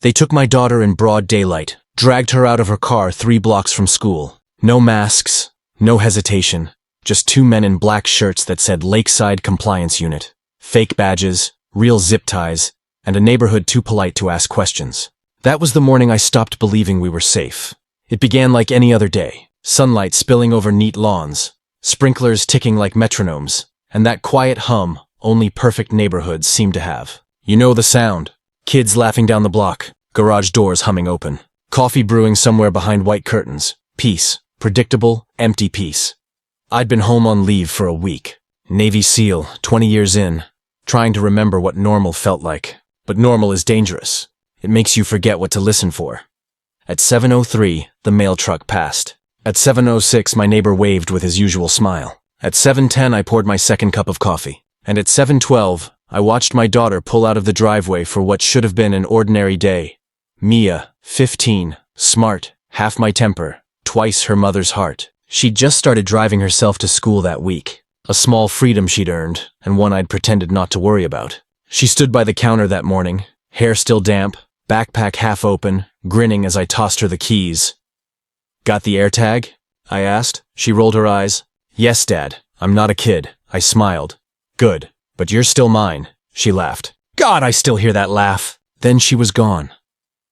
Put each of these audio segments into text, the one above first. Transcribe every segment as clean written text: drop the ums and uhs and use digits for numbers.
They took my daughter in broad daylight, dragged her out of her car 3 blocks from school. No masks, no hesitation, just 2 men in black shirts that said Lakeside Compliance Unit, fake badges, real zip ties, and a neighborhood too polite to ask questions. That was the morning I stopped believing we were safe. It began like any other day, sunlight spilling over neat lawns, sprinklers ticking like metronomes, and that quiet hum only perfect neighborhoods seem to have. You know the sound. Kids laughing down the block, garage doors humming open, coffee brewing somewhere behind white curtains. Peace. Predictable, empty peace. I'd been home on leave for a week. Navy SEAL, 20 years in, trying to remember what normal felt like. But normal is dangerous. It makes you forget what to listen for. At 7:03, the mail truck passed. At 7:06, my neighbor waved with his usual smile. At 7:10, I poured my second cup of coffee. And at 7:12, I watched my daughter pull out of the driveway for what should have been an ordinary day. Mia, 15, smart, half my temper, twice her mother's heart. She'd just started driving herself to school that week. A small freedom she'd earned, and one I'd pretended not to worry about. She stood by the counter that morning, hair still damp, backpack half open, grinning as I tossed her the keys. "Got the AirTag?" I asked. She rolled her eyes. "Yes, Dad. I'm not a kid." I smiled. "Good. But you're still mine." She laughed. God, I still hear that laugh. Then she was gone.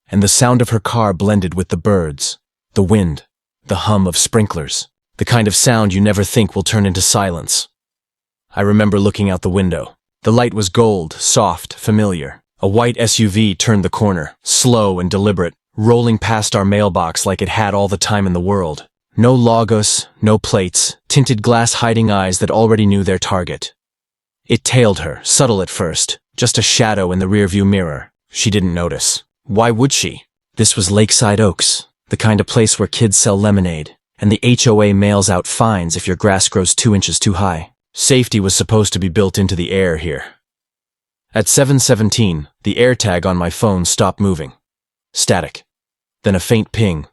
And the sound of her car blended with the birds, the wind, the hum of sprinklers, the kind of sound you never think will turn into silence. I remember looking out the window. The light was gold, soft, familiar. A white SUV turned the corner, slow and deliberate, rolling past our mailbox like it had all the time in the world. No logos, no plates, tinted glass hiding eyes that already knew their target. It tailed her, subtle at first, just a shadow in the rearview mirror. She didn't notice. Why would she? This was Lakeside Oaks, the kind of place where kids sell lemonade, and the HOA mails out fines if your grass grows 2 inches too high. Safety was supposed to be built into the air here. At 7:17, the AirTag on my phone stopped moving. Static. Then a faint ping.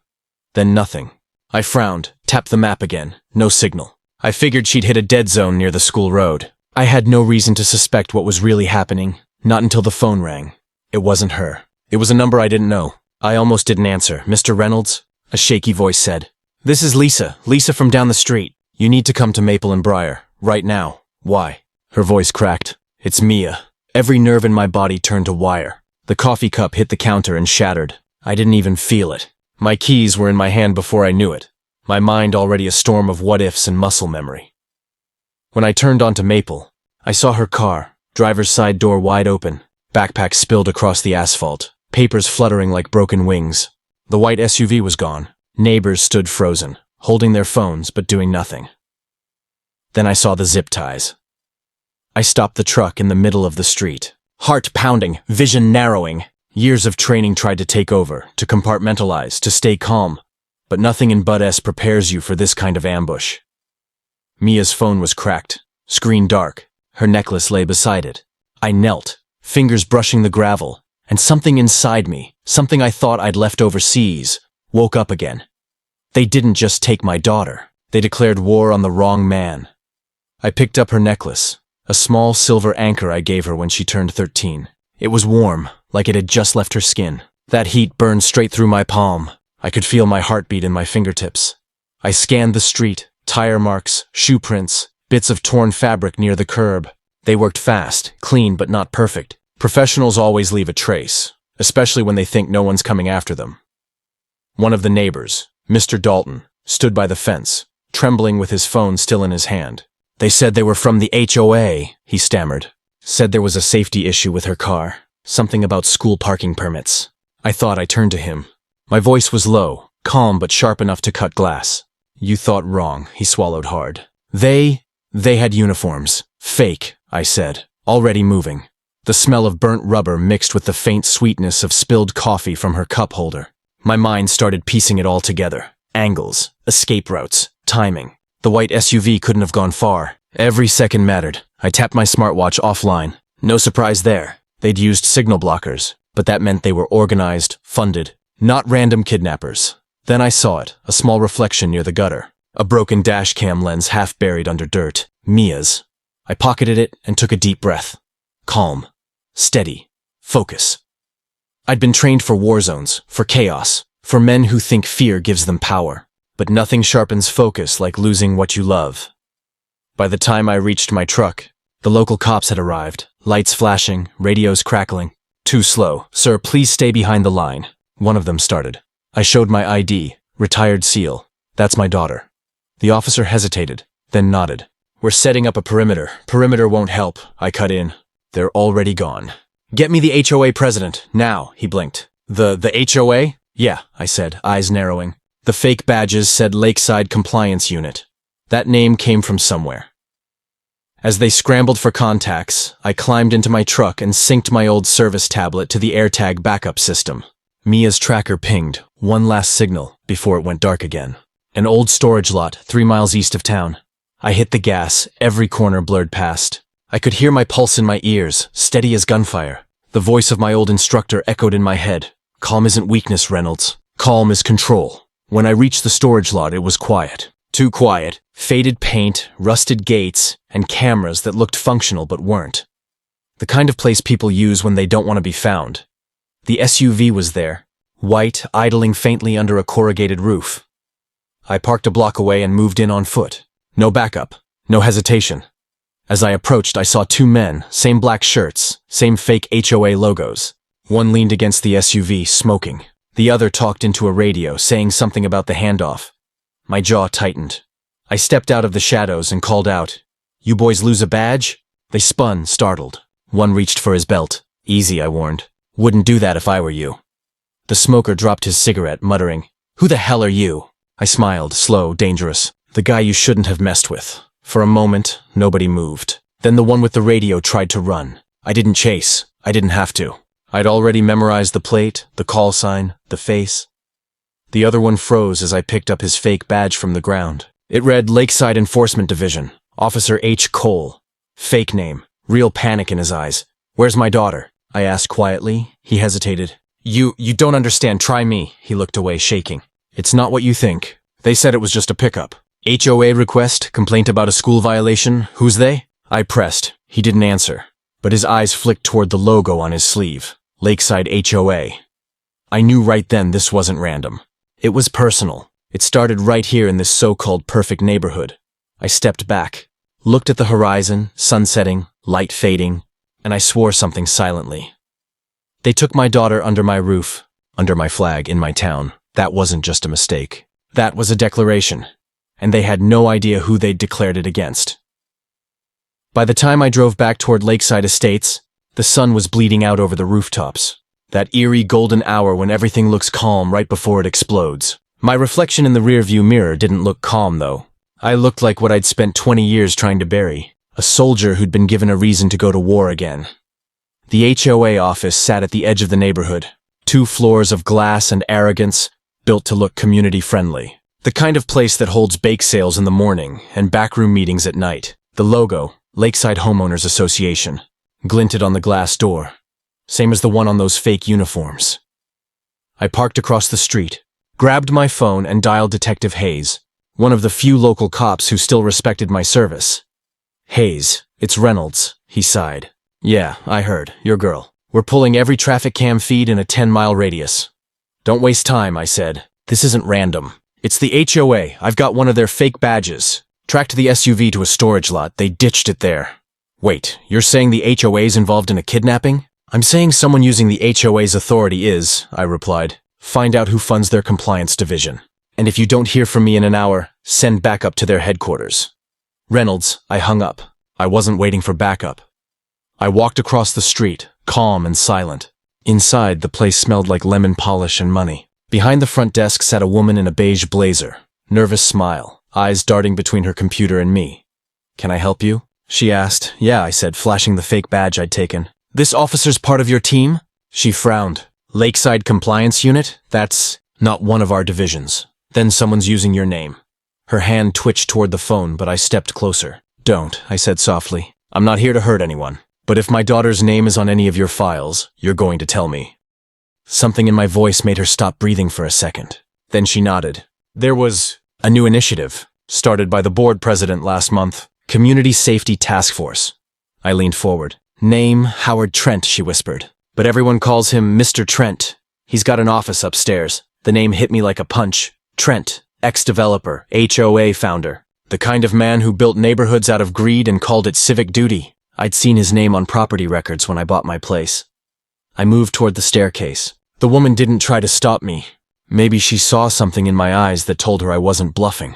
Then nothing. I frowned, tapped the map again. No signal. I figured she'd hit a dead zone near the school road. I had no reason to suspect what was really happening, not until the phone rang. It wasn't her. It was a number I didn't know. I almost didn't answer. "Mr. Reynolds?" A shaky voice said. "This is Lisa. Lisa from down the street. You need to come to Maple and Briar. Right now." "Why?" Her voice cracked. "It's Mia." Every nerve in my body turned to wire. The coffee cup hit the counter and shattered. I didn't even feel it. My keys were in my hand before I knew it. My mind already a storm of what-ifs and muscle memory. When I turned onto Maple, I saw her car, driver's side door wide open, backpack spilled across the asphalt, papers fluttering like broken wings. The white SUV was gone. Neighbors stood frozen, holding their phones but doing nothing. Then I saw the zip ties. I stopped the truck in the middle of the street. Heart pounding, vision narrowing. Years of training tried to take over, to compartmentalize, to stay calm. But nothing in Bud S prepares you for this kind of ambush. Mia's phone was cracked, screen dark. Her necklace lay beside it. I knelt, fingers brushing the gravel, and something inside me, something I thought I'd left overseas, woke up again. They didn't just take my daughter. They declared war on the wrong man. I picked up her necklace, a small silver anchor I gave her when she turned 13. It was warm, like it had just left her skin. That heat burned straight through my palm. I could feel my heartbeat in my fingertips. I scanned the street, tire marks, shoe prints, bits of torn fabric near the curb. They worked fast, clean but not perfect. Professionals always leave a trace, especially when they think no one's coming after them. One of the neighbors, Mr. Dalton, stood by the fence, trembling with his phone still in his hand. "They said they were from the HOA," he stammered. "Said there was a safety issue with her car. Something about school parking permits." I thought. I turned to him. My voice was low, calm but sharp enough to cut glass. "You thought wrong," he swallowed hard. They had uniforms. Fake, I said, already moving. The smell of burnt rubber mixed with the faint sweetness of spilled coffee from her cup holder. My mind started piecing it all together. Angles, escape routes, timing. The white SUV couldn't have gone far. Every second mattered. I tapped my smartwatch offline. No surprise there. They'd used signal blockers, but that meant they were organized, funded, not random kidnappers. Then I saw it, a small reflection near the gutter. A broken dash cam lens half buried under dirt. Mia's. I pocketed it and took a deep breath. Calm. Steady. Focus. I'd been trained for war zones, for chaos, for men who think fear gives them power. But nothing sharpens focus like losing what you love. By the time I reached my truck, the local cops had arrived, lights flashing, radios crackling. Too slow. Sir, please stay behind the line. One of them started. I showed my ID, retired SEAL. That's my daughter. The officer hesitated, then nodded. We're setting up a perimeter. Perimeter won't help. I cut in. They're already gone. Get me the HOA president, now, he blinked. The HOA? Yeah, I said, eyes narrowing. The fake badges said Lakeside Compliance Unit. That name came from somewhere. As they scrambled for contacts, I climbed into my truck and synced my old service tablet to the AirTag backup system. Mia's tracker pinged, one last signal, before it went dark again. An old storage lot, 3 miles east of town. I hit the gas, every corner blurred past. I could hear my pulse in my ears, steady as gunfire. The voice of my old instructor echoed in my head. Calm isn't weakness, Reynolds. Calm is control. When I reached the storage lot, it was quiet. Too quiet. Faded paint, rusted gates, and cameras that looked functional but weren't. The kind of place people use when they don't want to be found. The SUV was there, white, idling faintly under a corrugated roof. I parked a block away and moved in on foot. No backup, no hesitation. As I approached, I saw 2 men, same black shirts, same fake HOA logos. One leaned against the SUV, smoking. The other talked into a radio, saying something about the handoff. My jaw tightened. I stepped out of the shadows and called out, "You boys lose a badge?" They spun, startled. One reached for his belt. "Easy," I warned. "Wouldn't do that if I were you." The smoker dropped his cigarette, muttering, "Who the hell are you?" I smiled, slow, dangerous. "The guy you shouldn't have messed with." For a moment, nobody moved. Then the one with the radio tried to run. I didn't chase. I didn't have to. I'd already memorized the plate, the call sign, the face. The other one froze as I picked up his fake badge from the ground. It read Lakeside Enforcement Division, Officer H. Cole. Fake name, real panic in his eyes. "Where's my daughter?" I asked quietly. He hesitated. You don't understand, try me." He looked away, shaking. "It's not what you think. They said it was just a pickup. HOA request, complaint about a school violation, who's they?" I pressed. He didn't answer, but his eyes flicked toward the logo on his sleeve, Lakeside HOA. I knew right then this wasn't random. It was personal. It started right here in this so-called perfect neighborhood. I stepped back, looked at the horizon, sun setting, light fading, and I swore something silently. They took my daughter under my roof, under my flag, in my town. That wasn't just a mistake. That was a declaration. And they had no idea who they'd declared it against. By the time I drove back toward Lakeside Estates, the sun was bleeding out over the rooftops. That eerie golden hour when everything looks calm right before it explodes. My reflection in the rearview mirror didn't look calm, though. I looked like what I'd spent 20 years trying to bury. A soldier who'd been given a reason to go to war again. The HOA office sat at the edge of the neighborhood. 2 floors of glass and arrogance, built to look community-friendly. The kind of place that holds bake sales in the morning and backroom meetings at night. The logo, Lakeside Homeowners Association, glinted on the glass door. Same as the one on those fake uniforms. I parked across the street, grabbed my phone and dialed Detective Hayes, one of the few local cops who still respected my service. "Hayes, it's Reynolds," he sighed. "Yeah, I heard. Your girl. We're pulling every traffic cam feed in a 10-mile radius." "Don't waste time," I said. "This isn't random. It's the HOA. I've got one of their fake badges. Tracked the SUV to a storage lot. They ditched it there." "Wait, you're saying the HOA's involved in a kidnapping?" "I'm saying someone using the HOA's authority is," I replied. "Find out who funds their compliance division. And if you don't hear from me in an hour, send backup to their headquarters." "Reynolds," I hung up. I wasn't waiting for backup. I walked across the street, calm and silent. Inside, the place smelled like lemon polish and money. Behind the front desk sat a woman in a beige blazer, nervous smile, eyes darting between her computer and me. "Can I help you?" she asked. "Yeah," I said, flashing the fake badge I'd taken. "This officer's part of your team?" She frowned. "Lakeside Compliance Unit? That's not one of our divisions. Then someone's using your name." Her hand twitched toward the phone, but I stepped closer. "Don't," I said softly. "I'm not here to hurt anyone. But if my daughter's name is on any of your files, you're going to tell me." Something in my voice made her stop breathing for a second. Then she nodded. "There was a new initiative, started by the board president last month. Community Safety Task Force." I leaned forward. "Name Howard Trent," she whispered. but everyone calls him Mr. Trent. He's got an office upstairs. The name hit me like a punch. Trent, ex-developer, HOA founder. The kind of man who built neighborhoods out of greed and called it civic duty. I'd seen his name on property records when I bought my place. I moved toward the staircase. The woman didn't try to stop me. Maybe she saw something in my eyes that told her I wasn't bluffing.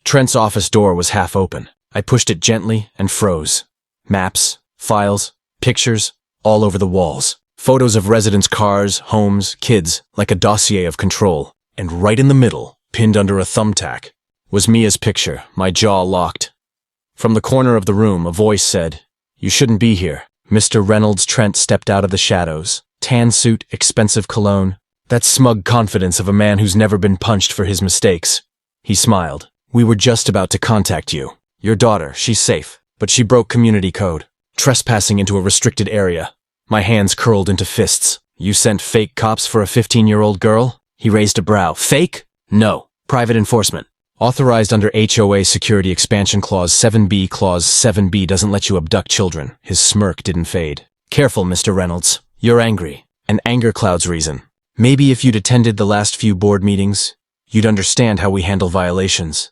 Trent's office door was half open. I pushed it gently and froze. Maps, files, pictures, all over the walls. Photos of residents' cars, homes, kids, like a dossier of control. And right in the middle, pinned under a thumbtack, was Mia's picture, my jaw locked. From the corner of the room, a voice said, "You shouldn't be here." Mr. Reynolds Trent stepped out of the shadows. Tan suit, expensive cologne. That smug confidence of a man who's never been punched for his mistakes. He smiled. "We were just about to contact you. Your daughter, she's safe, but she broke community code, trespassing into a restricted area." My hands curled into fists. "You sent fake cops for a 15-year-old girl?" He raised a brow. "Fake? No. Private enforcement. Authorized under HOA Security Expansion Clause 7B. Clause 7B doesn't let you abduct children." His smirk didn't fade. "Careful, Mr. Reynolds. You're angry. And anger clouds reason. Maybe if you'd attended the last few board meetings, you'd understand how we handle violations."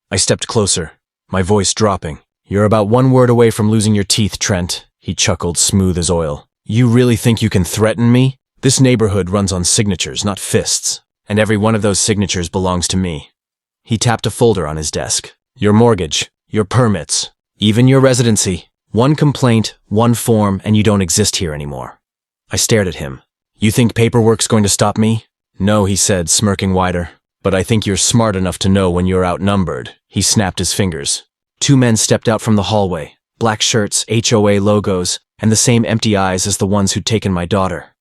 I stepped closer, my voice dropping. "You're about one word away from losing your teeth, Trent." He chuckled, smooth as oil. "You really think you can threaten me? This neighborhood runs on signatures, not fists. And every one of those signatures belongs to me." He tapped a folder on his desk. "Your mortgage, your permits, even your residency. One complaint, one form, and you don't exist here anymore." I stared at him. "You think paperwork's going to stop me?" "No," he said, smirking wider. "But I think you're smart enough to know when you're outnumbered." He snapped his fingers. Two men stepped out from the hallway. Black shirts, HOA logos, and the same empty eyes as the ones who'd taken my daughter.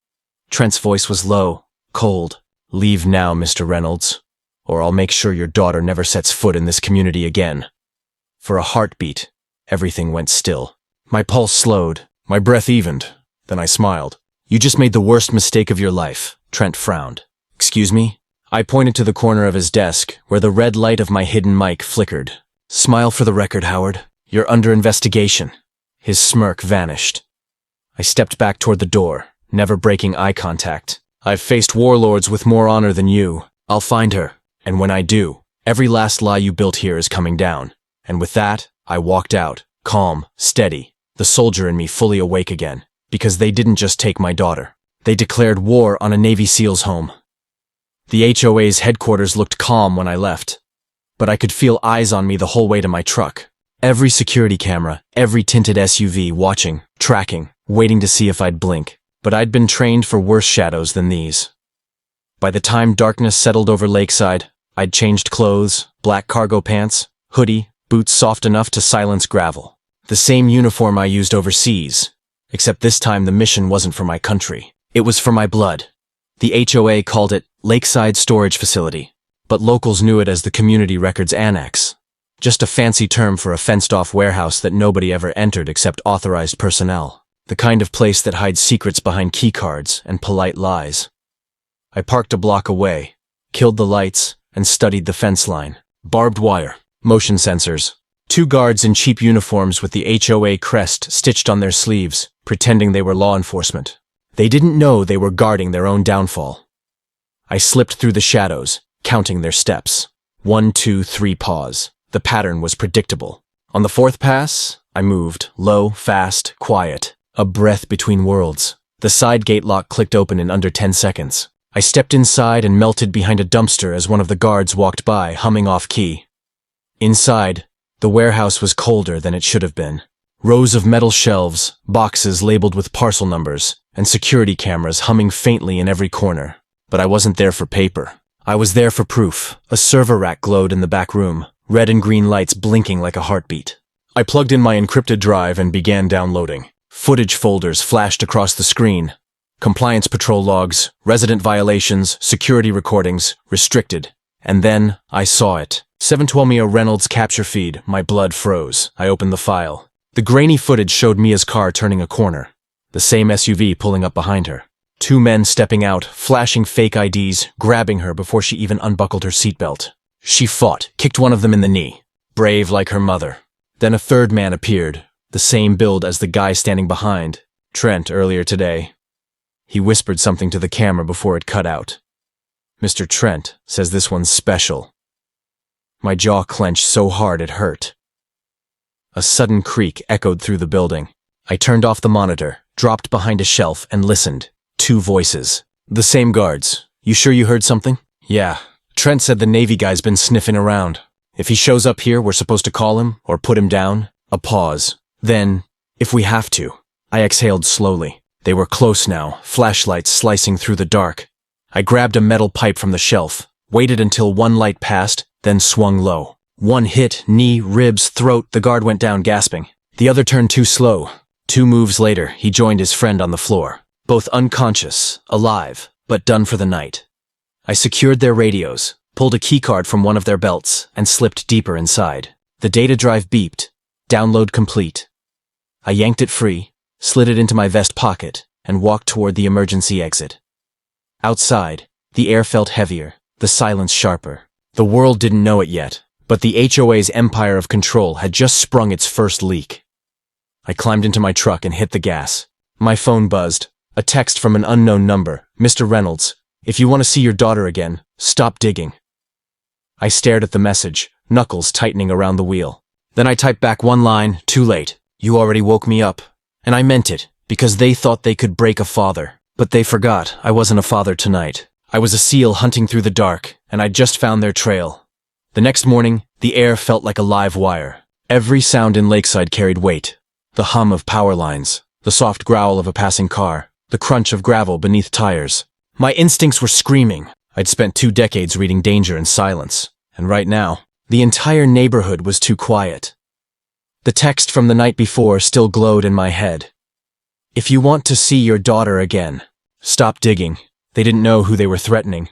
Trent's voice was low, cold. "Leave now, Mr. Reynolds, or I'll make sure your daughter never sets foot in this community again." For a heartbeat, everything went still. My pulse slowed, my breath evened. Then I smiled. "You just made the worst mistake of your life." Trent frowned. "Excuse me?" I pointed to the corner of his desk, where the red light of my hidden mic flickered. "Smile for the record, Howard. You're under investigation." His smirk vanished. I stepped back toward the door, never breaking eye contact. "I've faced warlords with more honor than you. I'll find her. And when I do, every last lie you built here is coming down." And with that, I walked out, calm, steady, the soldier in me fully awake again. Because they didn't just take my daughter. They declared war on a Navy SEALs home. The HOA's headquarters looked calm when I left, but I could feel eyes on me the whole way to my truck. Every security camera, every tinted SUV watching, tracking, waiting to see if I'd blink. But I'd been trained for worse shadows than these. By the time darkness settled over Lakeside, I'd changed clothes, black cargo pants, hoodie, boots soft enough to silence gravel. The same uniform I used overseas, except this time the mission wasn't for my country. It was for my blood. The HOA called it Lakeside Storage Facility, but locals knew it as the Community Records Annex. Just a fancy term for a fenced-off warehouse that nobody ever entered except authorized personnel. The kind of place that hides secrets behind keycards and polite lies. I parked a block away, killed the lights, and studied the fence line. Barbed wire, motion sensors. Two guards in cheap uniforms with the HOA crest stitched on their sleeves, pretending they were law enforcement. They didn't know they were guarding their own downfall. I slipped through the shadows, counting their steps. 1, 2, 3, pause. The pattern was predictable. On the fourth pass, I moved, low, fast, quiet. A breath between worlds. The side gate lock clicked open in under 10 seconds. I stepped inside and melted behind a dumpster as one of the guards walked by, humming off-key. Inside, the warehouse was colder than it should have been. Rows of metal shelves, boxes labeled with parcel numbers, and security cameras humming faintly in every corner. But I wasn't there for paper. I was there for proof. A server rack glowed in the back room, red and green lights blinking like a heartbeat. I plugged in my encrypted drive and began downloading. Footage folders flashed across the screen. Compliance patrol logs, resident violations, security recordings, restricted. And then I saw it. 712 Mia Reynolds capture feed. My blood froze. I opened the file. The grainy footage showed Mia's car turning a corner. The same SUV pulling up behind her. Two men stepping out, flashing fake IDs, grabbing her before she even unbuckled her seatbelt. She fought, kicked one of them in the knee. Brave like her mother. Then a third man appeared, the same build as the guy standing behind, Trent, earlier today. He whispered something to the camera before it cut out. Mr. Trent says this one's special. My jaw clenched so hard it hurt. A sudden creak echoed through the building. I turned off the monitor, dropped behind a shelf, and listened. 2 voices. The same guards. You sure you heard something? Yeah. Trent said the Navy guy's been sniffing around. If he shows up here, we're supposed to call him or put him down. A pause. Then, if we have to. I exhaled slowly. They were close now, flashlights slicing through the dark. I grabbed a metal pipe from the shelf, waited until one light passed, then swung low. One hit, knee, ribs, throat, the guard went down gasping. The other turned too slow. 2 moves later, he joined his friend on the floor. Both unconscious, alive, but done for the night. I secured their radios, pulled a keycard from one of their belts, and slipped deeper inside. The data drive beeped. Download complete. I yanked it free, slid it into my vest pocket, and walked toward the emergency exit. Outside, the air felt heavier, the silence sharper. The world didn't know it yet, but the HOA's empire of control had just sprung its first leak. I climbed into my truck and hit the gas. My phone buzzed. A text from an unknown number. Mr. Reynolds, if you want to see your daughter again, stop digging. I stared at the message, knuckles tightening around the wheel. Then I typed back one line, too late. You already woke me up. And I meant it, because they thought they could break a father. But they forgot I wasn't a father tonight. I was a SEAL hunting through the dark, and I'd just found their trail. The next morning, the air felt like a live wire. Every sound in Lakeside carried weight. The hum of power lines, the soft growl of a passing car, the crunch of gravel beneath tires. My instincts were screaming. I'd spent 2 decades reading danger in silence, and right now, the entire neighborhood was too quiet. The text from the night before still glowed in my head. If you want to see your daughter again, stop digging. They didn't know who they were threatening.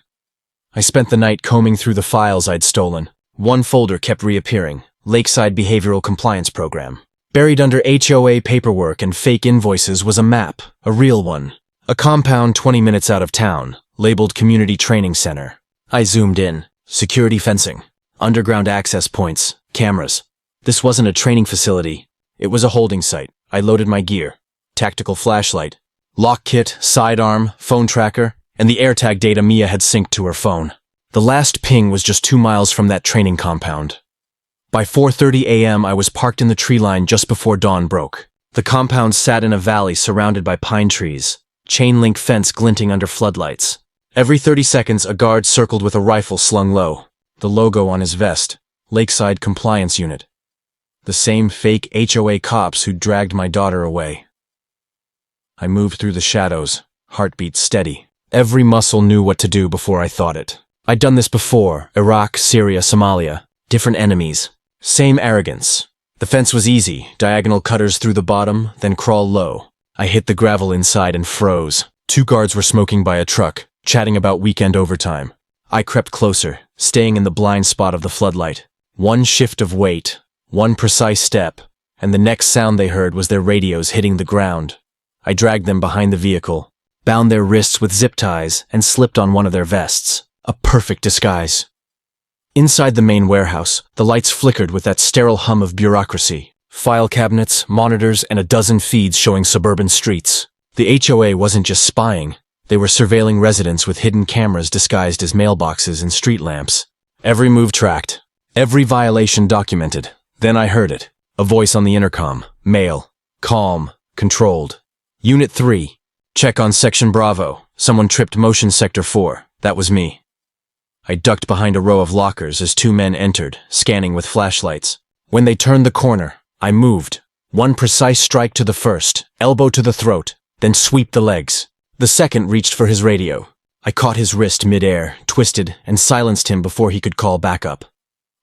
I spent the night combing through the files I'd stolen. One folder kept reappearing, Lakeside Behavioral Compliance Program. Buried under HOA paperwork and fake invoices was a map, a real one. A compound 20 minutes out of town, labeled Community Training Center. I zoomed in. Security fencing, underground access points, cameras. This wasn't a training facility. It was a holding site. I loaded my gear. Tactical flashlight, lock kit, sidearm, phone tracker, and the AirTag data Mia had synced to her phone. The last ping was just 2 miles from that training compound. By 4:30 a.m., I was parked in the tree line just before dawn broke. The compound sat in a valley surrounded by pine trees, chain-link fence glinting under floodlights. Every 30 seconds, a guard circled with a rifle slung low, the logo on his vest, Lakeside Compliance Unit. The same fake HOA cops who dragged my daughter away. I moved through the shadows, heartbeat steady. Every muscle knew what to do before I thought it. I'd done this before, Iraq, Syria, Somalia. Different enemies. Same arrogance. The fence was easy, diagonal cutters through the bottom, then crawl low. I hit the gravel inside and froze. 2 guards were smoking by a truck, chatting about weekend overtime. I crept closer, staying in the blind spot of the floodlight. One shift of weight, one precise step, and the next sound they heard was their radios hitting the ground. I dragged them behind the vehicle, bound their wrists with zip ties, and slipped on one of their vests. A perfect disguise. Inside the main warehouse, the lights flickered with that sterile hum of bureaucracy. File cabinets, monitors, and a dozen feeds showing suburban streets. The HOA wasn't just spying. They were surveilling residents with hidden cameras disguised as mailboxes and street lamps. Every move tracked. Every violation documented. Then I heard it. A voice on the intercom. Male. Calm. Controlled. Unit 3. Check on Section Bravo. Someone tripped Motion Sector 4. That was me. I ducked behind a row of lockers as 2 men entered, scanning with flashlights. When they turned the corner, I moved. One precise strike to the first, elbow to the throat, then sweep the legs. The second reached for his radio. I caught his wrist mid-air, twisted, and silenced him before he could call backup.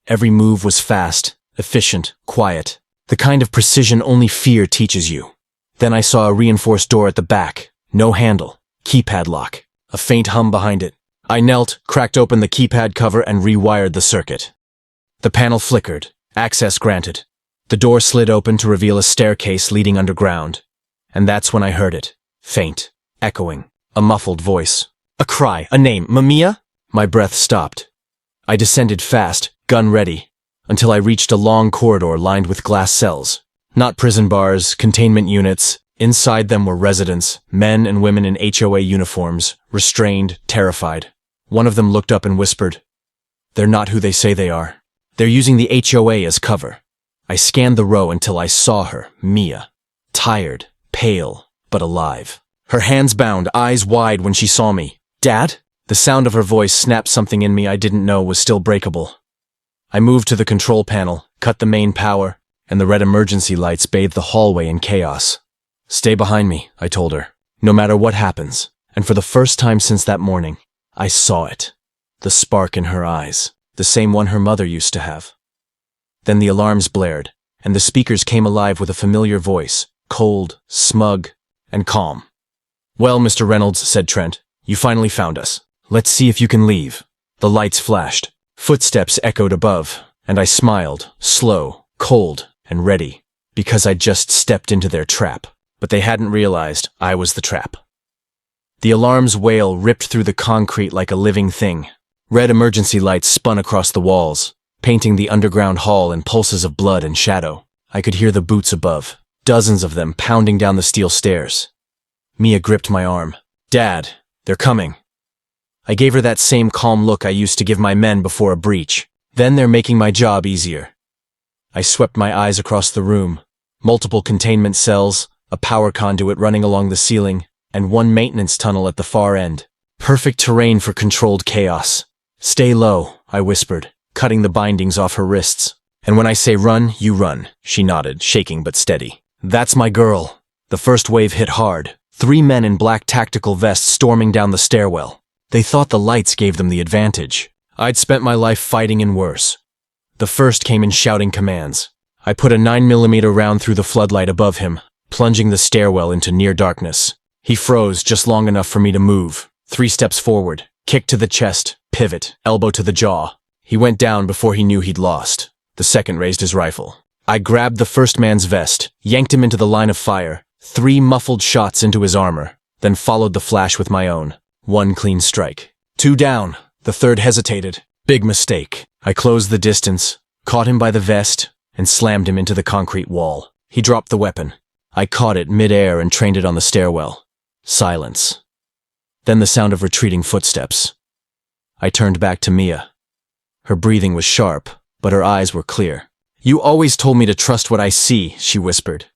Every move was fast, efficient, quiet. The kind of precision only fear teaches you. Then I saw a reinforced door at the back. No handle. Keypad lock. A faint hum behind it. I knelt, cracked open the keypad cover, and rewired the circuit. The panel flickered. Access granted. The door slid open to reveal a staircase leading underground. And that's when I heard it. Faint. Echoing. A muffled voice. A cry. A name. Mamiya? My breath stopped. I descended fast, gun ready, until I reached a long corridor lined with glass cells. Not prison bars, containment units, Inside them were residents, men and women in HOA uniforms, restrained, terrified. One of them looked up and whispered, "They're not who they say they are. They're using the HOA as cover." I scanned the row until I saw her, Mia. Tired, pale, but alive. Her hands bound, eyes wide when she saw me. "Dad?" The sound of her voice snapped something in me I didn't know was still breakable. I moved to the control panel, cut the main power, and the red emergency lights bathed the hallway in chaos. "Stay behind me," I told her, "no matter what happens." And for the first time since that morning, I saw it. The spark in her eyes, the same one her mother used to have. Then the alarms blared, and the speakers came alive with a familiar voice, cold, smug, and calm. "Well, Mr. Reynolds," said Trent, "you finally found us. Let's see if you can leave." The lights flashed. Footsteps echoed above, and I smiled, slow, cold, and ready, because I'd just stepped into their trap. But they hadn't realized I was the trap. The alarm's wail ripped through the concrete like a living thing. Red emergency lights spun across the walls, painting the underground hall in pulses of blood and shadow. I could hear the boots above, dozens of them pounding down the steel stairs. Mia gripped my arm. "Dad, they're coming." I gave her that same calm look I used to give my men before a breach. "Then they're making my job easier." I swept my eyes across the room. Multiple containment cells, a power conduit running along the ceiling, and one maintenance tunnel at the far end. Perfect terrain for controlled chaos. "Stay low," I whispered, cutting the bindings off her wrists. "And when I say run, you run," she nodded, shaking but steady. "That's my girl." The first wave hit hard. 3 men in black tactical vests storming down the stairwell. They thought the lights gave them the advantage. I'd spent my life fighting in worse. The first came in shouting commands. I put a 9mm round through the floodlight above him, plunging the stairwell into near darkness. He froze just long enough for me to move. 3 steps forward, kick to the chest, pivot, elbow to the jaw. He went down before he knew he'd lost. The second raised his rifle. I grabbed the first man's vest, yanked him into the line of fire, 3 muffled shots into his armor, then followed the flash with my own. 1 clean strike. 2 down. The third hesitated. Big mistake. I closed the distance, caught him by the vest, and slammed him into the concrete wall. He dropped the weapon. I caught it mid-air and trained it on the stairwell. Silence. Then the sound of retreating footsteps. I turned back to Mia. Her breathing was sharp, but her eyes were clear. "You always told me to trust what I see," she whispered.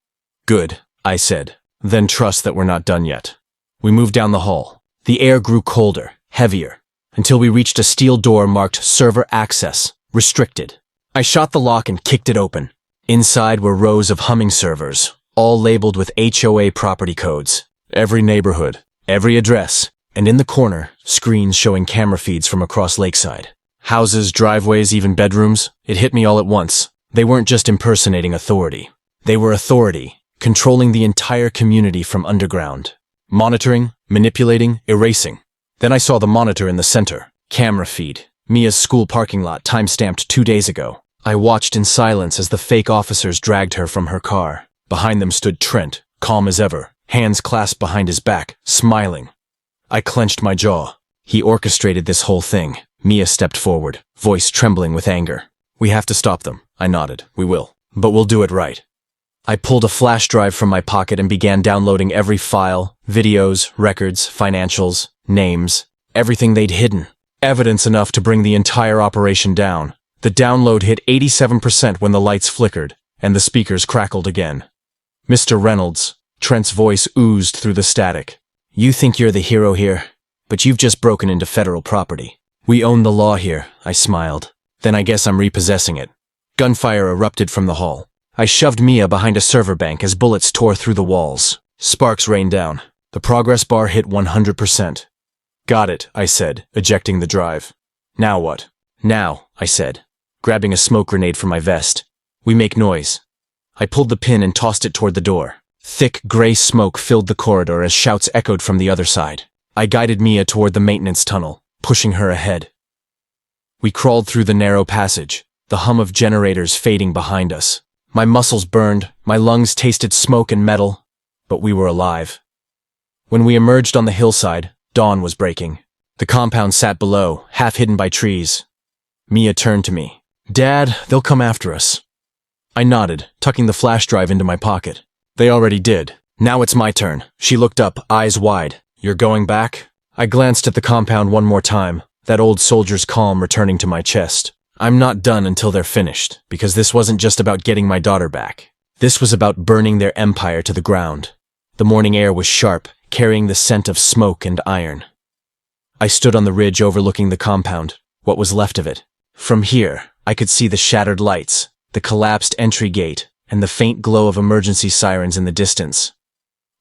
"Good," I said. "Then trust that we're not done yet." We moved down the hall. The air grew colder, heavier, until we reached a steel door marked Server Access, Restricted. I shot the lock and kicked it open. Inside were rows of humming servers, all labeled with HOA property codes. Every neighborhood, every address, and in the corner, screens showing camera feeds from across Lakeside. Houses, driveways, even bedrooms. It hit me all at once. They weren't just impersonating authority. They were authority, controlling the entire community from underground. Monitoring, manipulating, erasing. Then I saw the monitor in the center. Camera feed. Mia's school parking lot, time-stamped 2 days ago. I watched in silence as the fake officers dragged her from her car. Behind them stood Trent, calm as ever, hands clasped behind his back, smiling. I clenched my jaw. He orchestrated this whole thing. Mia stepped forward, voice trembling with anger. "We have to stop them." I nodded. "We will. But we'll do it right." I pulled a flash drive from my pocket and began downloading every file, videos, records, financials, names, everything they'd hidden. Evidence enough to bring the entire operation down. The download hit 87% when the lights flickered, and the speakers crackled again. "Mr. Reynolds," Trent's voice oozed through the static. "You think you're the hero here, but you've just broken into federal property. We own the law here," I smiled. "Then I guess I'm repossessing it." Gunfire erupted from the hall. I shoved Mia behind a server bank as bullets tore through the walls. Sparks rained down. The progress bar hit 100%. "Got it," I said, ejecting the drive. "Now what?" "Now," I said, grabbing a smoke grenade from my vest. "We make noise." I pulled the pin and tossed it toward the door. Thick, gray smoke filled the corridor as shouts echoed from the other side. I guided Mia toward the maintenance tunnel, pushing her ahead. We crawled through the narrow passage, the hum of generators fading behind us. My muscles burned, my lungs tasted smoke and metal, but we were alive. When we emerged on the hillside, dawn was breaking. The compound sat below, half hidden by trees. Mia turned to me. "Dad, they'll come after us." I nodded, tucking the flash drive into my pocket. "They already did. Now it's my turn. She looked up, eyes wide. You're going back? I glanced at the compound one more time, that old soldier's calm returning to my chest. I'm not done until they're finished, because this wasn't just about getting my daughter back. This was about burning their empire to the ground. The morning air was sharp, carrying the scent of smoke and iron. I stood on the ridge overlooking the compound, what was left of it. From here, I could see the shattered lights, the collapsed entry gate, and the faint glow of emergency sirens in the distance.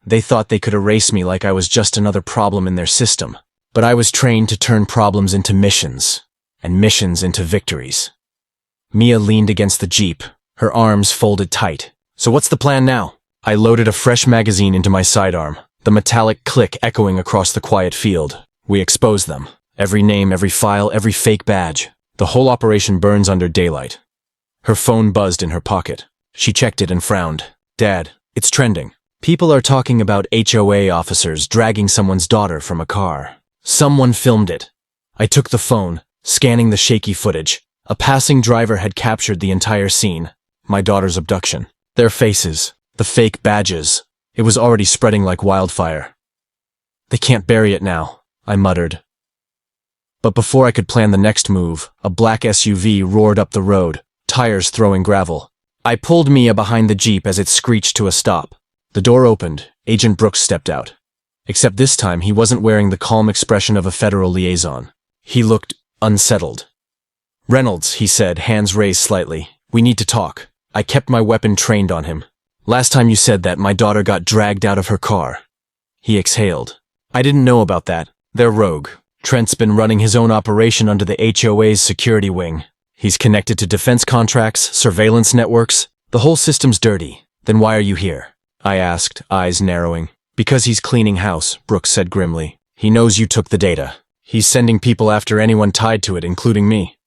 They thought they could erase me like I was just another problem in their system, but I was trained to turn problems into missions, and missions into victories. Mia leaned against the Jeep, her arms folded tight. So what's the plan now? I loaded a fresh magazine into my sidearm, the metallic click echoing across the quiet field. We exposed them. Every name, every file, every fake badge. The whole operation burns under daylight. Her phone buzzed in her pocket. She checked it and frowned. Dad, it's trending. People are talking about HOA officers dragging someone's daughter from a car. Someone filmed it. I took the phone, scanning the shaky footage. A passing driver had captured the entire scene. My daughter's abduction. Their faces, the fake badges. It was already spreading like wildfire. They can't bury it now, I muttered. But before I could plan the next move, a black SUV roared up the road, tires throwing gravel. I pulled Mia behind the Jeep as it screeched to a stop. The door opened. Agent Brooks stepped out. Except this time he wasn't wearing the calm expression of a federal liaison. He looked unsettled. Reynolds, he said, hands raised slightly. We need to talk. I kept my weapon trained on him. Last time you said that, my daughter got dragged out of her car. He exhaled. I didn't know about that. They're rogue. Trent's been running his own operation under the HOA's security wing. He's connected to defense contracts, surveillance networks. The whole system's dirty. Then why are you here? I asked, eyes narrowing. Because he's cleaning house, Brooks said grimly. He knows you took the data. He's sending people after anyone tied to it, including me.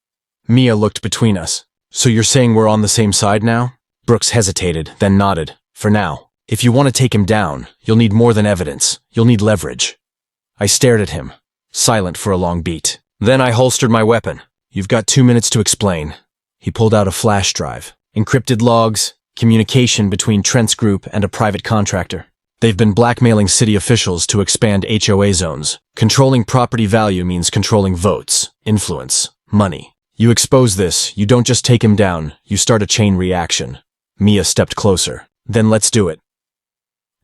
Mia looked between us. So you're saying we're on the same side now? Brooks hesitated, then nodded. For now. If you want to take him down, you'll need more than evidence. You'll need leverage. I stared at him, silent for a long beat. Then I holstered my weapon. You've got 2 minutes to explain. He pulled out a flash drive. Encrypted logs, communication between Trent's group and a private contractor. They've been blackmailing city officials to expand HOA zones. Controlling property value means controlling votes, influence, money. You expose this, you don't just take him down, you start a chain reaction. Mia stepped closer. Then let's do it.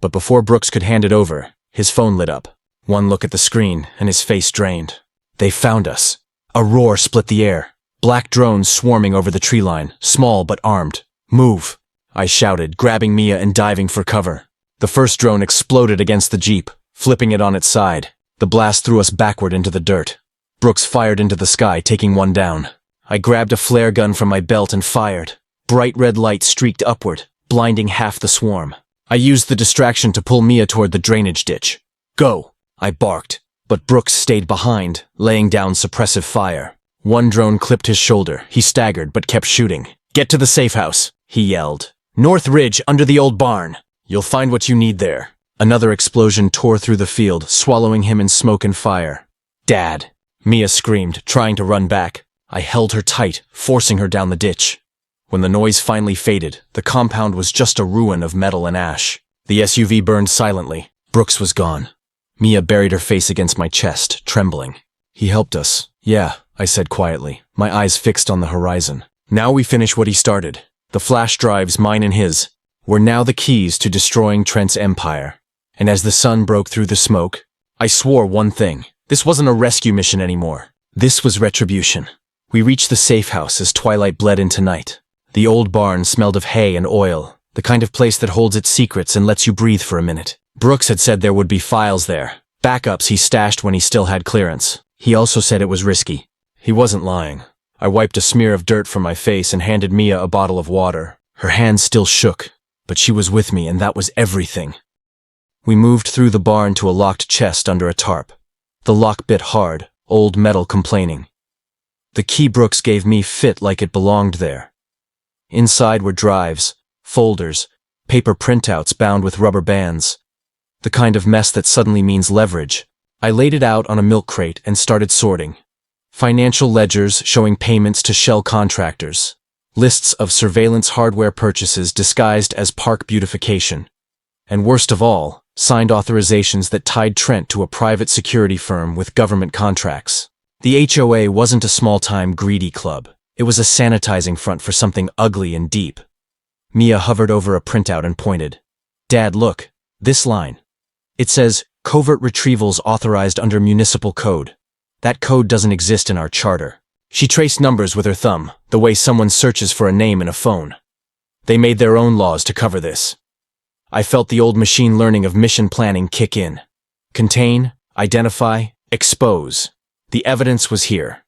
But before Brooks could hand it over, his phone lit up. One look at the screen, and his face drained. They found us. A roar split the air. Black drones swarming over the tree line, small but armed. Move, I shouted, grabbing Mia and diving for cover. The first drone exploded against the Jeep, flipping it on its side. The blast threw us backward into the dirt. Brooks fired into the sky, taking one down. I grabbed a flare gun from my belt and fired. Bright red light streaked upward, blinding half the swarm. I used the distraction to pull Mia toward the drainage ditch. Go, I barked, but Brooks stayed behind, laying down suppressive fire. One drone clipped his shoulder. He staggered but kept shooting. Get to the safe house, he yelled. North Ridge, under the old barn. You'll find what you need there. Another explosion tore through the field, swallowing him in smoke and fire. Dad, Mia screamed, trying to run back. I held her tight, forcing her down the ditch. When the noise finally faded, the compound was just a ruin of metal and ash. The SUV burned silently. Brooks was gone. Mia buried her face against my chest, trembling. He helped us. Yeah, I said quietly, my eyes fixed on the horizon. Now we finish what he started. The flash drives, mine and his, were now the keys to destroying Trent's empire. And as the sun broke through the smoke, I swore one thing. This wasn't a rescue mission anymore. This was retribution. We reached the safe house as twilight bled into night. The old barn smelled of hay and oil, the kind of place that holds its secrets and lets you breathe for a minute. Brooks had said there would be files there, backups he stashed when he still had clearance. He also said it was risky. He wasn't lying. I wiped a smear of dirt from my face and handed Mia a bottle of water. Her hands still shook, but she was with me and that was everything. We moved through the barn to a locked chest under a tarp. The lock bit hard, old metal complaining. The key Brooks gave me fit like it belonged there. Inside were drives, folders, paper printouts bound with rubber bands. The kind of mess that suddenly means leverage. I laid it out on a milk crate and started sorting. Financial ledgers showing payments to shell contractors. Lists of surveillance hardware purchases disguised as park beautification. And worst of all, signed authorizations that tied Trent to a private security firm with government contracts. The HOA wasn't a small-time greedy club. It was a sanitizing front for something ugly and deep. Mia hovered over a printout and pointed. "Dad, look, this line. It says, covert retrievals authorized under municipal code. That code doesn't exist in our charter." She traced numbers with her thumb, the way someone searches for a name in a phone. They made their own laws to cover this. I felt the old machine learning of mission planning kick in. Contain, identify, expose. The evidence was here.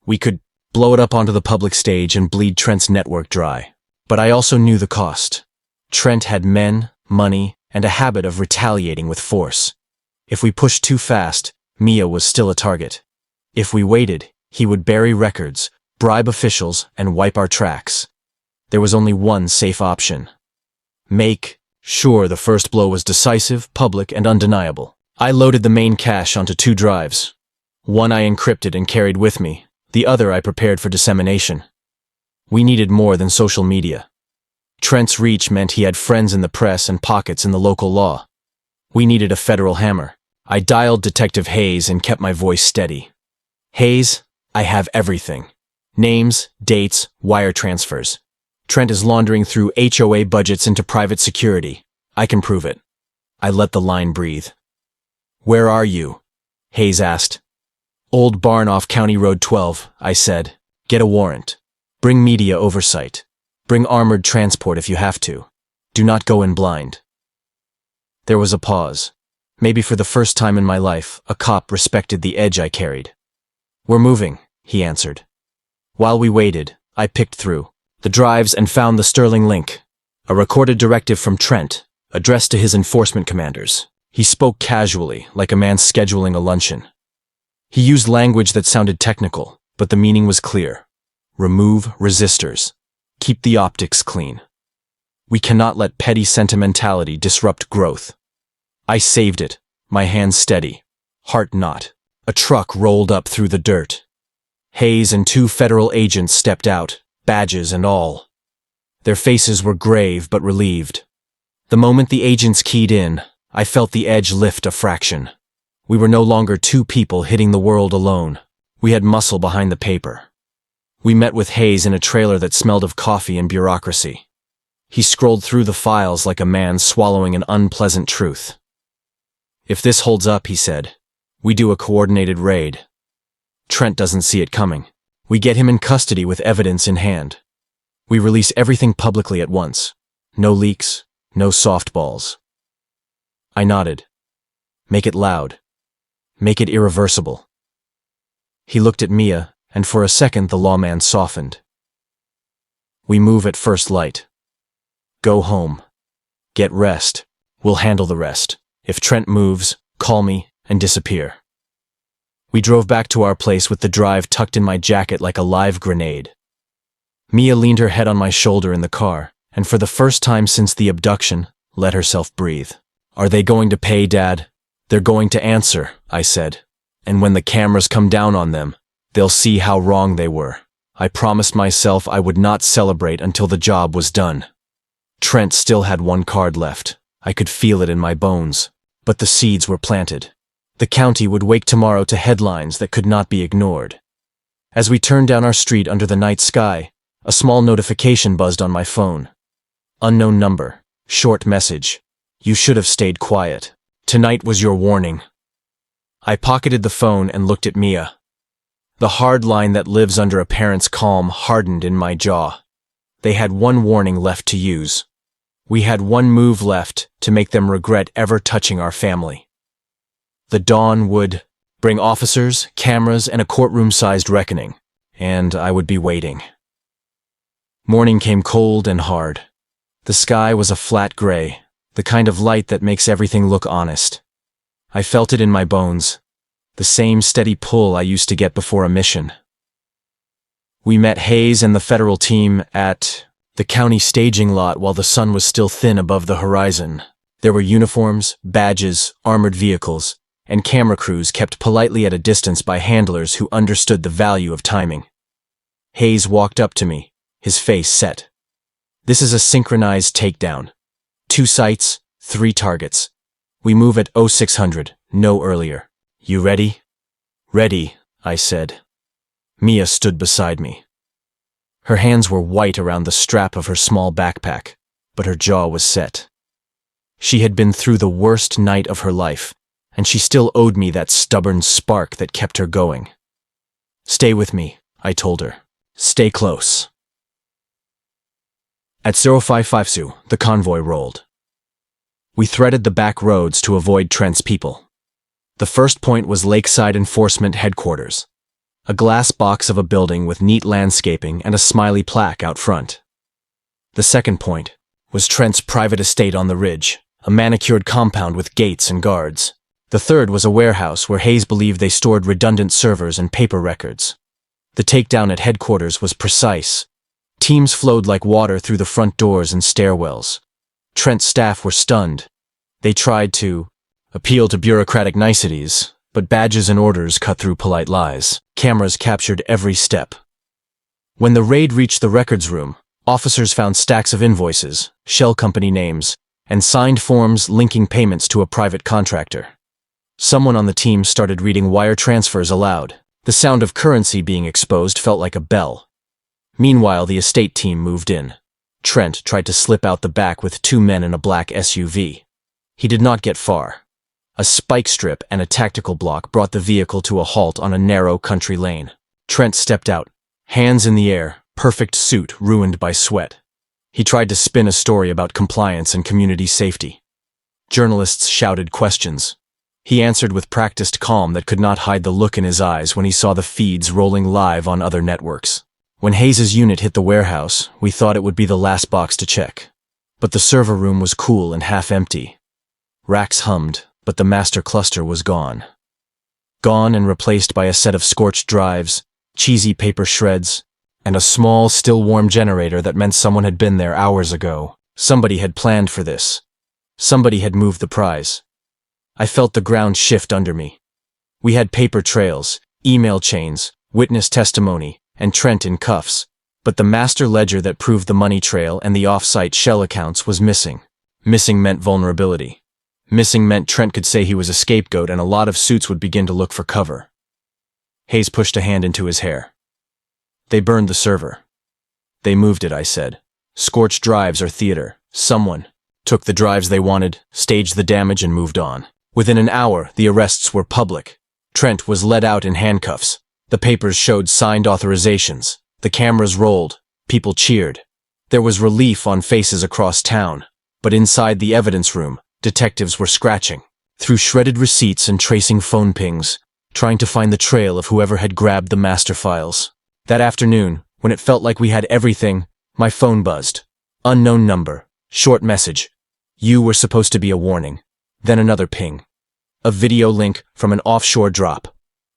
We could blow it up onto the public stage and bleed Trent's network dry. But I also knew the cost. Trent had men, money, and a habit of retaliating with force. If we pushed too fast, Mia was still a target. If we waited, he would bury records, bribe officials, and wipe our tracks. There was only one safe option. Make sure the first blow was decisive, public, and undeniable. I loaded the main cache onto 2 drives. One I encrypted and carried with me. The other I prepared for dissemination. We needed more than social media. Trent's reach meant he had friends in the press and pockets in the local law. We needed a federal hammer. I dialed Detective Hayes and kept my voice steady. "Hayes, I have everything. Names, dates, wire transfers. Trent is laundering through HOA budgets into private security. I can prove it." I let the line breathe. "Where are you?" Hayes asked. "Old barn off County Road 12, I said. "Get a warrant. Bring media oversight. Bring armored transport if you have to. Do not go in blind." There was a pause. Maybe for the first time in my life, a cop respected the edge I carried. "We're moving," he answered. While we waited, I picked through the drives and found the Sterling link. A recorded directive from Trent, addressed to his enforcement commanders. He spoke casually, like a man scheduling a luncheon. He used language that sounded technical, but the meaning was clear. Remove resistors. Keep the optics clean. We cannot let petty sentimentality disrupt growth. I saved it, my hands steady, heart not. A truck rolled up through the dirt. Hayes and 2 federal agents stepped out, badges and all. Their faces were grave but relieved. The moment the agents keyed in, I felt the edge lift a fraction. We were no longer 2 people hitting the world alone. We had muscle behind the paper. We met with Hayes in a trailer that smelled of coffee and bureaucracy. He scrolled through the files like a man swallowing an unpleasant truth. "If this holds up," he said, "we do a coordinated raid. Trent doesn't see it coming. We get him in custody with evidence in hand. We release everything publicly at once. No leaks, no softballs." I nodded. "Make it loud. Make it irreversible." He looked at Mia, and for a second the lawman softened. "We move at first light. Go home. Get rest. We'll handle the rest. If Trent moves, call me and disappear." We drove back to our place with the drive tucked in my jacket like a live grenade. Mia leaned her head on my shoulder in the car, and for the first time since the abduction, let herself breathe. "Are they going to pay, Dad?" "They're going to answer," I said. "And when the cameras come down on them, they'll see how wrong they were. I promised myself I would not celebrate until the job was done." Trent still had 1 card left. I could feel it in my bones. But the seeds were planted. The county would wake tomorrow to headlines that could not be ignored. As we turned down our street under the night sky, a small notification buzzed on my phone. Unknown number. Short message. "You should have stayed quiet. Tonight was your warning." I pocketed the phone and looked at Mia. The hard line that lives under a parent's calm hardened in my jaw. They had 1 warning left to use. We had 1 move left to make them regret ever touching our family. The dawn would bring officers, cameras, and a courtroom-sized reckoning, and I would be waiting. Morning came cold and hard. The sky was a flat gray, the kind of light that makes everything look honest. I felt it in my bones, the same steady pull I used to get before a mission. We met Hayes and the federal team at the county staging lot while the sun was still thin above the horizon. There were uniforms, badges, armored vehicles, and camera crews kept politely at a distance by handlers who understood the value of timing. Hayes walked up to me, his face set. "This is a synchronized takedown. 2 sites, 3 targets. We move at 0600, no earlier. You ready? Ready, I said. Mia stood beside me. Her hands were white around the strap of her small backpack, but her jaw was set. She had been through the worst night of her life, and she still owed me that stubborn spark that kept her going. Stay with me, I told her. Stay close. At 055 the convoy rolled. We threaded the back roads to avoid Trent's people. The first point was Lakeside Enforcement Headquarters, a glass box of a building with neat landscaping and a smiley plaque out front. The second point was Trent's private estate on the ridge, a manicured compound with gates and guards. The third was a warehouse where Hayes believed they stored redundant servers and paper records. The takedown at headquarters was precise. Teams flowed like water through the front doors and stairwells. Trent's staff were stunned. They tried to appeal to bureaucratic niceties, but badges and orders cut through polite lies. Cameras captured every step. When the raid reached the records room, officers found stacks of invoices, shell company names, and signed forms linking payments to a private contractor. Someone on the team started reading wire transfers aloud. The sound of currency being exposed felt like a bell. Meanwhile, the estate team moved in. Trent tried to slip out the back with 2 men in a black SUV. He did not get far. A spike strip and a tactical block brought the vehicle to a halt on a narrow country lane. Trent stepped out, hands in the air, perfect suit ruined by sweat. He tried to spin a story about compliance and community safety. Journalists shouted questions. He answered with practiced calm that could not hide the look in his eyes when he saw the feeds rolling live on other networks. When Hayes' unit hit the warehouse, we thought it would be the last box to check. But the server room was cool and half empty. Racks hummed, but the master cluster was gone. Gone and replaced by a set of scorched drives, cheesy paper shreds, and a small, still-warm generator that meant someone had been there hours ago. Somebody had planned for this. Somebody had moved the prize. I felt the ground shift under me. We had paper trails, email chains, witness testimony, and Trent in cuffs, but the master ledger that proved the money trail and the off-site shell accounts was missing. Missing meant vulnerability. Missing meant Trent could say he was a scapegoat and a lot of suits would begin to look for cover. Hayes pushed a hand into his hair. They burned the server. They moved it, I said. Scorched drives are theater. Someone took the drives they wanted, staged the damage, and moved on. Within an hour, the arrests were public. Trent was led out in handcuffs. The papers showed signed authorizations. The cameras rolled. People cheered. There was relief on faces across town. But inside the evidence room, detectives were scratching through shredded receipts and tracing phone pings, trying to find the trail of whoever had grabbed the master files. That afternoon, when it felt like we had everything, my phone buzzed. Unknown number. Short message. You were supposed to be a warning. Then another ping. A video link from an offshore drop.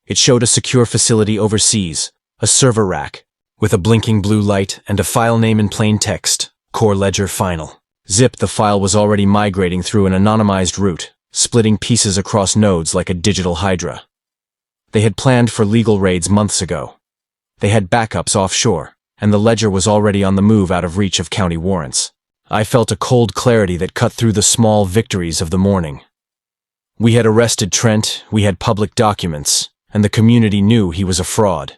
It showed a secure facility overseas, a server rack, with a blinking blue light and a file name in plain text, Core Ledger Final. Zip, the file was already migrating through an anonymized route, splitting pieces across nodes like a digital hydra. They had planned for legal raids months ago. They had backups offshore, and the ledger was already on the move out of reach of county warrants. I felt a cold clarity that cut through the small victories of the morning. We had arrested Trent, we had public documents, and the community knew he was a fraud.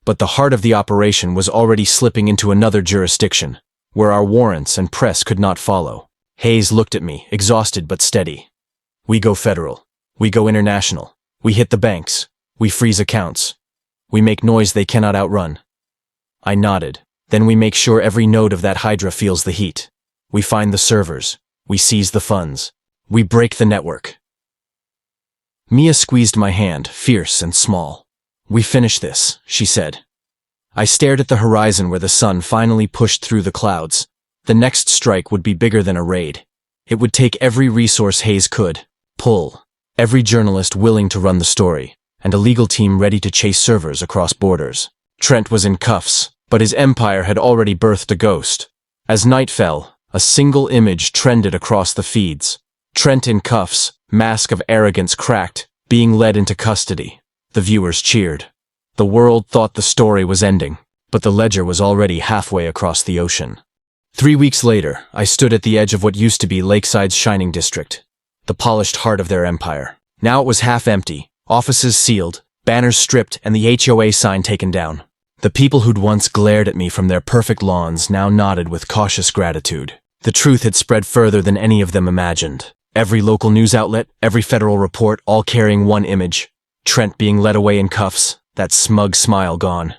But the heart of the operation was already slipping into another jurisdiction, where our warrants and press could not follow. Hayes looked at me, exhausted but steady. We go federal. We go international. We hit the banks. We freeze accounts. We make noise they cannot outrun. I nodded. Then we make sure every node of that hydra feels the heat. We find the servers. We seize the funds. We break the network. Mia squeezed my hand, fierce and small. We finish this, she said. I stared at the horizon where the sun finally pushed through the clouds. The next strike would be bigger than a raid. It would take every resource Hayes could pull, every journalist willing to run the story, and a legal team ready to chase servers across borders. Trent was in cuffs, but his empire had already birthed a ghost. As night fell, a single image trended across the feeds. Trent in cuffs, mask of arrogance cracked, being led into custody. The viewers cheered. The world thought the story was ending, but the ledger was already halfway across the ocean. 3 weeks later, I stood at the edge of what used to be Lakeside's shining district, the polished heart of their empire. Now it was half empty, offices sealed, banners stripped, and the HOA sign taken down. The people who'd once glared at me from their perfect lawns now nodded with cautious gratitude. The truth had spread further than any of them imagined. Every local news outlet, every federal report, all carrying one image: Trent being led away in cuffs, that smug smile gone.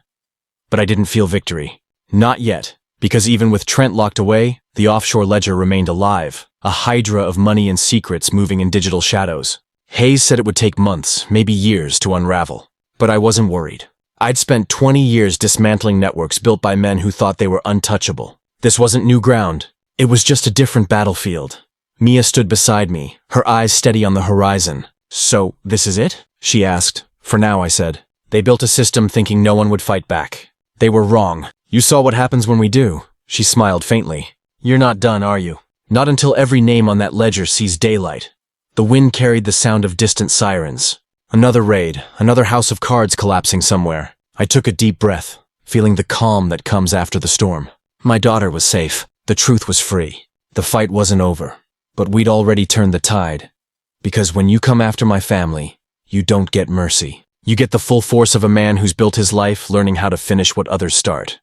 But I didn't feel victory. Not yet, because even with Trent locked away, the offshore ledger remained alive, a hydra of money and secrets moving in digital shadows. Hayes said it would take months, maybe years, to unravel. But I wasn't worried. I'd spent 20 years dismantling networks built by men who thought they were untouchable. This wasn't new ground. It was just a different battlefield. Mia stood beside me, her eyes steady on the horizon. "So, this is it?" she asked. "For now," I said. "They built a system thinking no one would fight back. They were wrong. You saw what happens when we do." She smiled faintly. "You're not done, are you? Not until every name on that ledger sees daylight." The wind carried the sound of distant sirens. Another raid, another house of cards collapsing somewhere. I took a deep breath, feeling the calm that comes after the storm. My daughter was safe. The truth was free. The fight wasn't over. But we'd already turned the tide. Because when you come after my family, you don't get mercy. You get the full force of a man who's built his life learning how to finish what others start.